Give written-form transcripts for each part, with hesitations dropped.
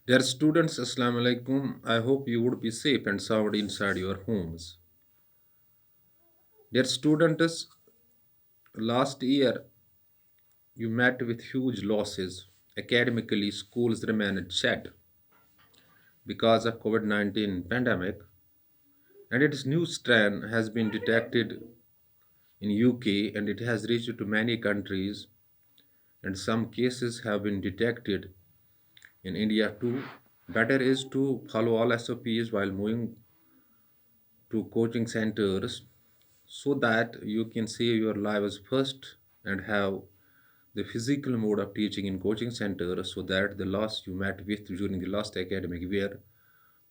Dear students, Assalamu alaikum. I hope you would be safe and sound inside your homes. Dear students, last year you met with huge losses. Academically, schools remained shut because of COVID-19 pandemic, and its new strain has been detected in UK and it has reached to many countries, and some cases have been detected in India too. Better is to follow all SOPs while moving to coaching centers so that you can save your lives first and have the physical mode of teaching in coaching center so that the loss you met with during the last academic year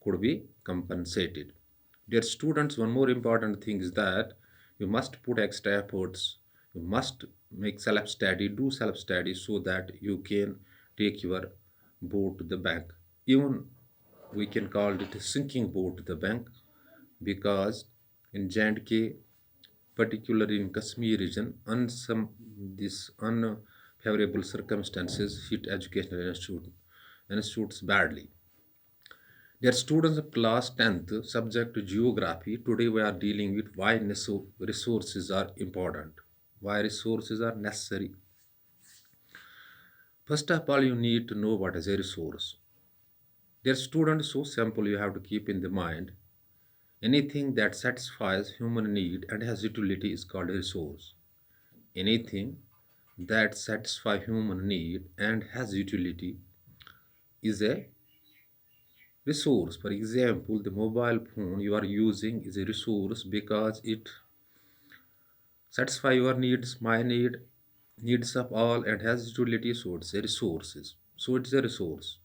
could be compensated. Dear students, one more important thing is that you must put extra efforts. You must make self study, do self study so that you can take your boat to the bank. Even we can call it a sinking boat to the bank because in J&K, particularly in Kashmir region, these unfavorable circumstances hit institutes badly. Dear students of class 10th, subject to geography, today we are dealing with why resources are important, why resources are necessary. First of all, you need to know what is a resource. Dear students, so simple you have to keep in the mind. Anything that satisfies human need and has utility is called a resource. Anything that satisfies human need and has utility is a resource. For example, the mobile phone you are using is a resource because it satisfies your needs, my need, needs of all, and has utility. So it's a resources. So it's a resource.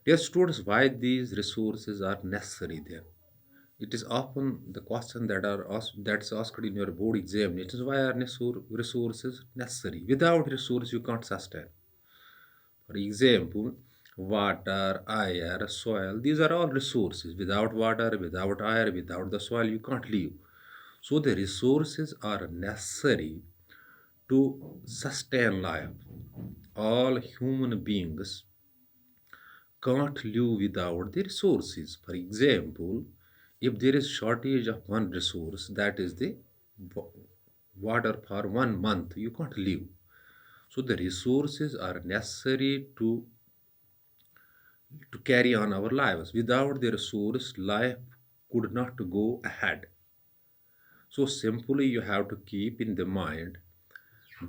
Dear students, why these resources are necessary then? It is often the question that's asked in your board examinations. Why are resources necessary? Without resource, you can't sustain. For example, water, air, soil, these are all resources. Without water, without air, without the soil, you can't live. So the resources are necessary to sustain life. All human beings can't live without the resources. For example, if there is shortage of one resource, that is the wa- water for 1 month, you can't live. So the resources are necessary to carry on our lives. Without the resource, life could not go ahead. So simply you have to keep in the mind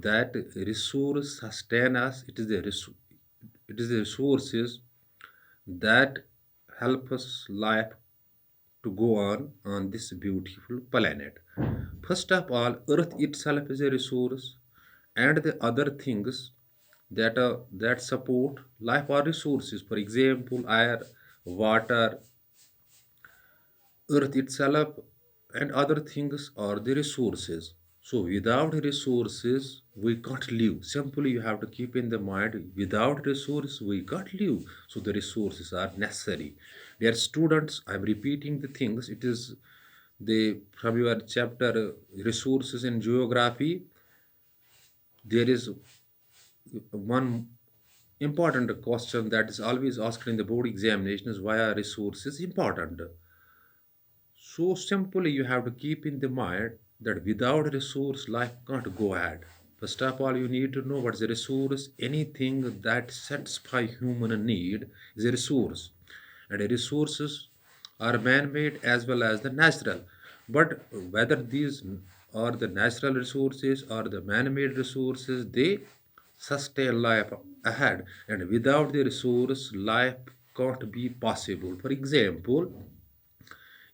that resource sustain us. It is the resources that help us life to go on this beautiful planet. First of all, Earth itself is a resource, and the other things that support life are resources. For example, air, water, Earth itself, and other things are the resources. So without resources, we can't live. Simply, you have to keep in the mind, without resource, we can't live. So the resources are necessary. Dear students, I'm repeating the things. It is the from your chapter resources in geography. There is one important question that is always asked in the board examination is why are resources important? So simply you have to keep in the mind that without resource life can't go ahead. First of all, you need to know what is a resource. Anything that satisfies human need is a resource. And resources are man-made as well as the natural. But whether these are the natural resources or the man-made resources, they sustain life ahead. And without the resource, life can't be possible. For example,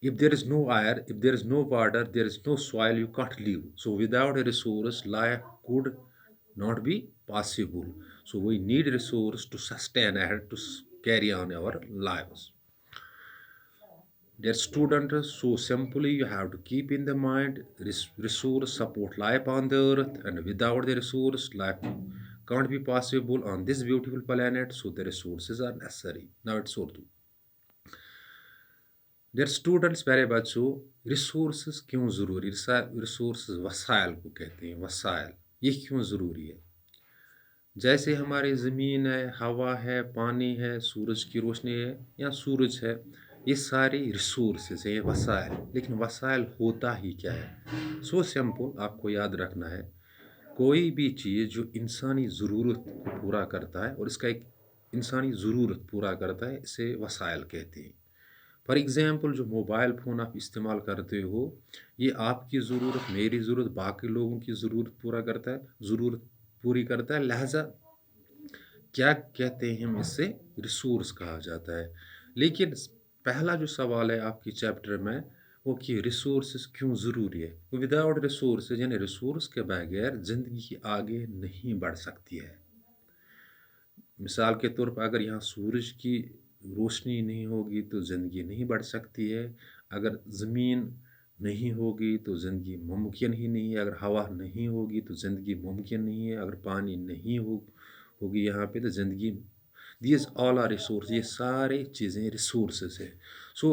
if there is no air, if there is no water, there is no soil, you can't live. So without a resource, life could not be possible. So we need resource to sustain and to carry on our lives. Dear students, so simply you have to keep in the mind resource support life on the earth, and without the resource, life can't be possible on this beautiful planet. So the resources are necessary. Now it's Urdu. There students मेरे बच्चों resources क्यों ज़रूरी resources वसाइल को कहते हैं वसाइल ये क्यों ज़रूरी है جیسے ہماری زمین ہے، ہوا ہے، پانی ہے، سورج کی روشنی ہے یا سورج ہے، یہ سارے ریسورسز ہیں، یہ وسائل، لیکن وسائل ہوتا ہی کیا ہے؟ سو سمپل، آپ کو یاد رکھنا ہے، کوئی بھی چیز جو انسانی ضرورت کو پورا کرتا ہے اور اس کا ایک انسانی ضرورت پورا کرتا ہے، اسے وسائل کہتے ہیں۔ فار ایگزامپل، جو موبائل فون آپ استعمال کرتے ہو، یہ آپ کی ضرورت، میری ضرورت، باقی لوگوں کی ضرورت پورا کرتا ہے، ضرورت پوری کرتا ہے، لہذا کیا کہتے ہیں ہم اس سے؟ ریسورس کہا جاتا ہے۔ لیکن پہلا جو سوال ہے آپ کی چیپٹر میں، وہ کہ ریسورسز کیوں ضروری ہے؟ وداؤٹ ریسورسز یعنی ریسورس کے بغیر زندگی آگے نہیں بڑھ سکتی ہے۔ مثال کے طور پر اگر یہاں سورج کی روشنی نہیں ہوگی تو زندگی نہیں بڑھ سکتی ہے، اگر زمین نہیں ہوگی تو زندگی ممکن ہی نہیں ہے، اگر ہوا نہیں ہوگی تو زندگی ممکن نہیں ہے، اگر پانی نہیں ہوگی یہاں پہ تو زندگی، دیز آل آر ریسورس، یہ سارے چیزیں ریسورسز ہیں۔ سو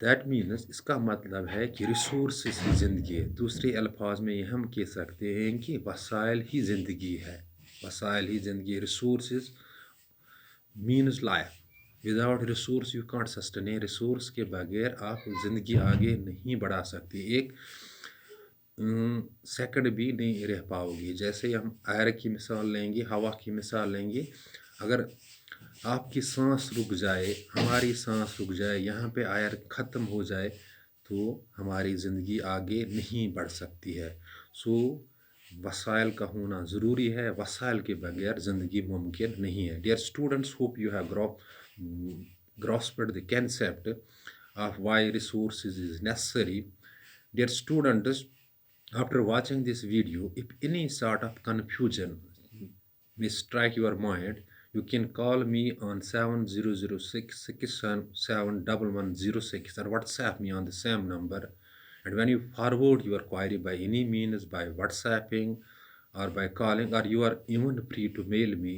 دیٹ مینس، اس کا مطلب ہے کہ ریسورسز ہی زندگی ہے۔ دوسرے الفاظ میں یہ ہم کہہ سکتے ہیں کہ وسائل ہی زندگی ہے، وسائل ہی زندگی، resources means life, without resource you can't sustain, resource کے بغیر آپ زندگی آگے نہیں بڑھا سکتے، ایک سیکنڈ بھی نہیں رہ پاؤ گی۔ جیسے ہم ایئر کی مثال لیں گے، ہوا کی مثال لیں گے، اگر آپ کی سانس رک جائے، ہماری سانس رک جائے، یہاں پہ ایئر ختم ہو جائے تو ہماری زندگی آگے نہیں بڑھ سکتی ہے۔ سو وسائل کا ہونا ضروری ہے، وسائل کے بغیر زندگی ممکن نہیں ہے۔ Dear students, hope you have grasped the concept of why resources is necessary. Dear students, after watching this video, if any sort of confusion may strike your mind, you can call me on 7006671106 or WhatsApp me on the same number. And when you forward your query by any means, by WhatsApping or by calling, or you are even free to mail me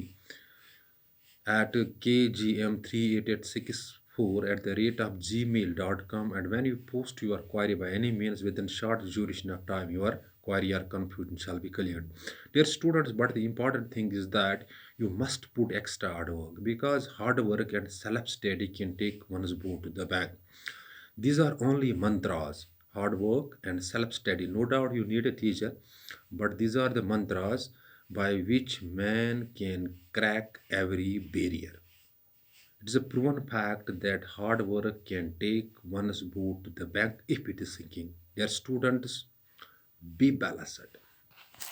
at kgm38864@gmail.com, and when you post your query by any means within short duration of time, your query or confusion shall be cleared. Dear students, but the important thing is that you must put extra hard work, because hard work and self-study can take one's boat to the bank. These are only mantras: hard work and self-study. No doubt you need a teacher, but these are the mantras by which man can crack every barrier. It is a proven fact that hard work can take one's boat to the bank if it is sinking. Dear students, be balanced.